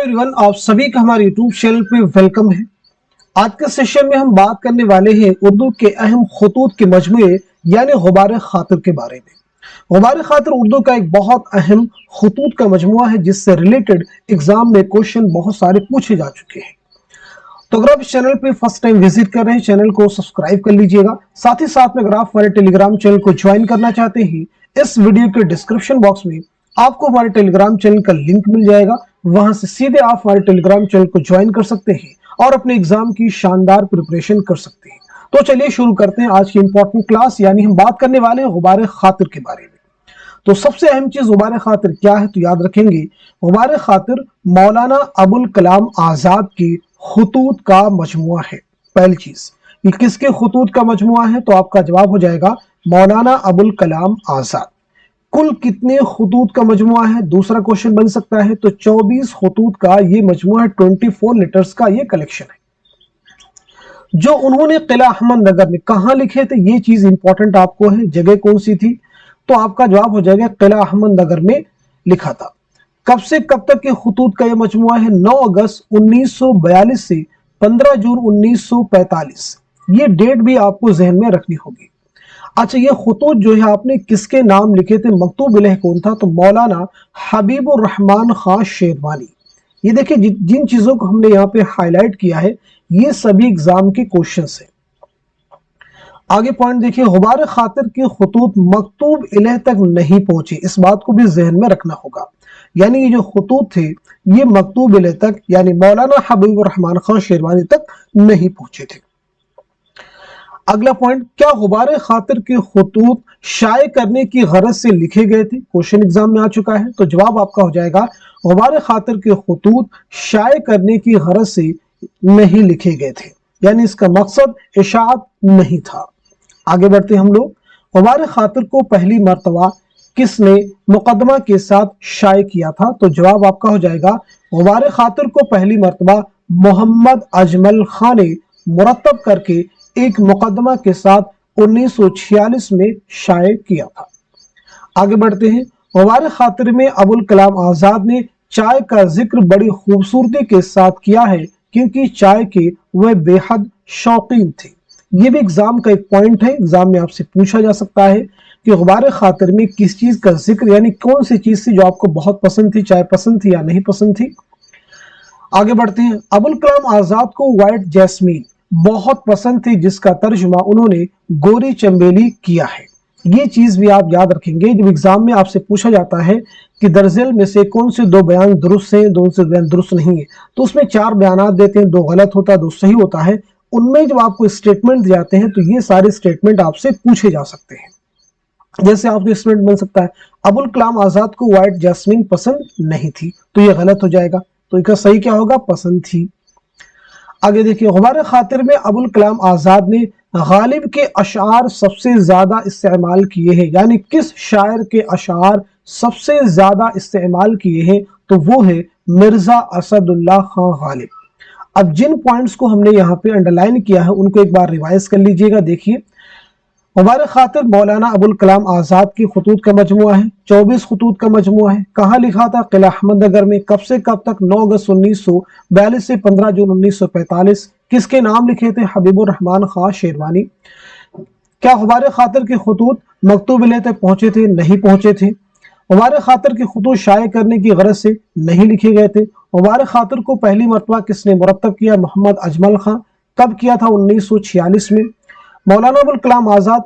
Everyone, आप सभी का हमारे यूट्यूब चैनल पे वेलकम है। आज के सेशन में हम बात करने वाले हैं उर्दू के अहम खुतूत के मजमूए यानी गुबार खातिर के बारे में। गुबार खातिर उर्दू का एक बहुत अहम खुतूत का मजमुआ है जिससे रिलेटेड एग्जाम में क्वेश्चन बहुत सारे पूछे जा चुके हैं। तो अगर आप इस चैनल पे फर्स्ट टाइम विजिट कर रहे हैं, चैनल को सब्सक्राइब कर लीजिएगा। साथ ही साथ में अगर आप हमारे टेलीग्राम चैनल को ज्वाइन करना चाहते हैं, इस वीडियो के डिस्क्रिप्शन बॉक्स में आपको हमारे टेलीग्राम चैनल का लिंक मिल जाएगा। वहां से सीधे आप हमारे टेलीग्राम चैनल को ज्वाइन कर सकते हैं और अपने एग्जाम की शानदार प्रिपरेशन कर सकते हैं। तो चलिए शुरू करते हैं आज की इंपॉर्टेंट क्लास, यानी हम बात करने वाले हैं गुबार खातिर के बारे में। तो सबसे अहम चीज गुबार खातिर क्या है, तो याद रखेंगे गुबार खातिर मौलाना अबुल कलाम आजाद की खुतूत का मजमुआ है। पहली चीज, ये किसके खुतूत का मजमुआ है, तो आपका जवाब हो जाएगा मौलाना अबुल कलाम आजाद। कुल कितने खुतूत का मजमुआ है, दूसरा क्वेश्चन बन सकता है। तो 24 खुतूत का ये मजमुआ है, 24 लेटर्स का ये कलेक्शन है जो उन्होंने किला अहमद नगर में कहां लिखे थे। ये चीज इंपॉर्टेंट आपको है, जगह कौन सी थी, तो आपका जवाब हो जाएगा किला अहमद नगर में लिखा था। कब से कब तक के खुतूत का ये मजमुआ है, 9 अगस्त 1942 से 15 जून 1945। ये डेट भी आपको जहन में रखनी होगी। अच्छा, ये खुतूत जो है आपने किसके नाम लिखे थे, मकतूब इलैह कौन था, तो मौलाना हबीबुर रहमान खान शेरवानी। ये देखिए जिन चीजों को हमने यहाँ पे हाईलाइट किया है ये सभी एग्जाम के क्वेश्चंस हैं। आगे पॉइंट देखिए, गुबार खातिर के खुतूत मकतूब इलैह तक नहीं पहुंचे, इस बात को भी जहन में रखना होगा। यानी ये जो खुतूत थे ये मकतूब इलैह तक यानी मौलाना हबीबुर रहमान खान शेरवानी तक नहीं पहुंचे थे। अगला पॉइंट, क्या गुबार खातिर के खुतूत शाये करने की गरज से लिखे गए थे, क्वेश्चन एग्जाम में आ चुका है। तो जवाब आपका हो जाएगा गुबार खातिर के खुतूत शाये करने की गरज से नहीं लिखे गए थे, यानी इसका मकसद इशाअत नहीं था। आगे बढ़ते हम लोग, गुबार खातिर को पहली मर्तबा किसने मुकदमा के साथ शाये किया था, तो जवाब आपका हो जाएगा गुबार खातिर को पहली मर्तबा मोहम्मद अजमल खान ने मुरतब करके एक मुकदमा के साथ 1946 में शाये किया था। आगे बढ़ते हैं, गुबार खातिर में अबुल कलाम आजाद ने चाय का जिक्र बड़ी खूबसूरती के साथ किया है क्योंकि चाय के वह बेहद शौकीन थे। ये भी एग्जाम का एक पॉइंट है, एग्जाम में आपसे पूछा जा सकता है कि गुबार खातिर में किस चीज का जिक्र यानी कौन सी चीज थी जो आपको बहुत पसंद थी, चाय पसंद थी या नहीं पसंद थी। आगे बढ़ते हैं, अबुल कलाम आजाद को व्हाइट जैस्मीन बहुत पसंद थी जिसका तर्जुमा उन्होंने गोरी चंबेली किया है। ये चीज भी आप याद रखेंगे जब एग्जाम में आपसे पूछा जाता है कि दरअसल में से कौन से 2 बयान दुरुस्त हैं, 2 से बयान दुरुस्त नहीं है, तो उसमें 4 बयान देते हैं, 2 गलत होता है, 2 सही होता है। उनमें जब आपको स्टेटमेंट दिए जाते हैं तो ये सारे स्टेटमेंट आपसे पूछे जा सकते हैं। जैसे आपको स्टेटमेंट बन सकता है अबुल कलाम आजाद को व्हाइट जैस्मीन पसंद नहीं थी, तो ये गलत हो जाएगा। तो इसका सही क्या होगा, पसंद थी। आगे देखिए, गुबार खातिर में अबुल कलाम आजाद ने गालिब के अशार सबसे ज्यादा इस्तेमाल किए हैं, यानी किस शायर के अशार सबसे ज्यादा इस्तेमाल किए हैं, तो वो है मिर्जा असदुल्लाह खान गालिब। अब जिन पॉइंट्स को हमने यहाँ पे अंडरलाइन किया है उनको एक बार रिवाइज कर लीजिएगा। देखिए, गुबार खातिर मौलाना अबुल कलाम आजाद की खुतूत का मजमुआ है, 24 खुतूत का मजमुआ है। कहाँ लिखा था, किला अहमद नगर में। कब से कब तक, 9 अगस्त 1942 से 15 जून 1945। किसके नाम लिखे थे, हबीबुर रहमान खान शेरवानी। क्या गुबार खातिर के खुतूत मकतूब इलैह तक पहुंचे थे, नहीं पहुंचे थे। गुबार खातिर के खुतूत शाये करने की गरज से नहीं लिखे गए थे। गुबार खातिर को पहली मरतबा किसने मुरतब किया, मोहम्मद अजमल खान। कब किया था, 1946 में। मौलाना अबुल कलाम आजाद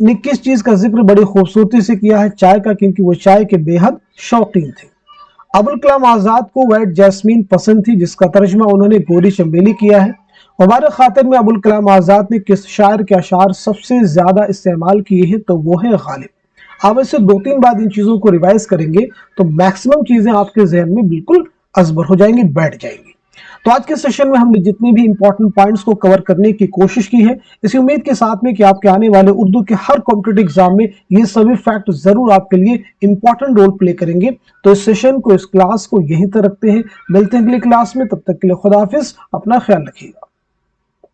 ने किस चीज का जिक्र बड़ी खूबसूरती से किया है, चाय का, क्योंकि वो चाय के बेहद शौकीन थे। अबुल कलाम आजाद को व्हाइट जैस्मीन पसंद थी जिसका तर्जुमा उन्होंने गोरी चंबेली किया है। गुबार खातिर में अबुल कलाम आजाद ने किस शायर के अशार सबसे ज्यादा इस्तेमाल किए हैं, तो वो है गालिब। आप ऐसे 2-3 बार इन चीजों को रिवाइज करेंगे तो मैक्सिमम चीजें आपके जहन में बिल्कुल अजबर हो जाएंगी, बैठ जाएंगी। तो आज के सेशन में हमने जितने भी इंपॉर्टेंट पॉइंट्स को कवर करने की कोशिश की है, इसी उम्मीद के साथ में कि आपके आने वाले उर्दू के हर कॉम्पिटिटिव एग्जाम में ये सभी फैक्ट जरूर आपके लिए इंपॉर्टेंट रोल प्ले करेंगे। तो इस सेशन को, इस क्लास को यहीं तक रखते हैं, मिलते हैं अगली क्लास में। तब तक के लिए खुदा हाफिज, अपना ख्याल रखिएगा।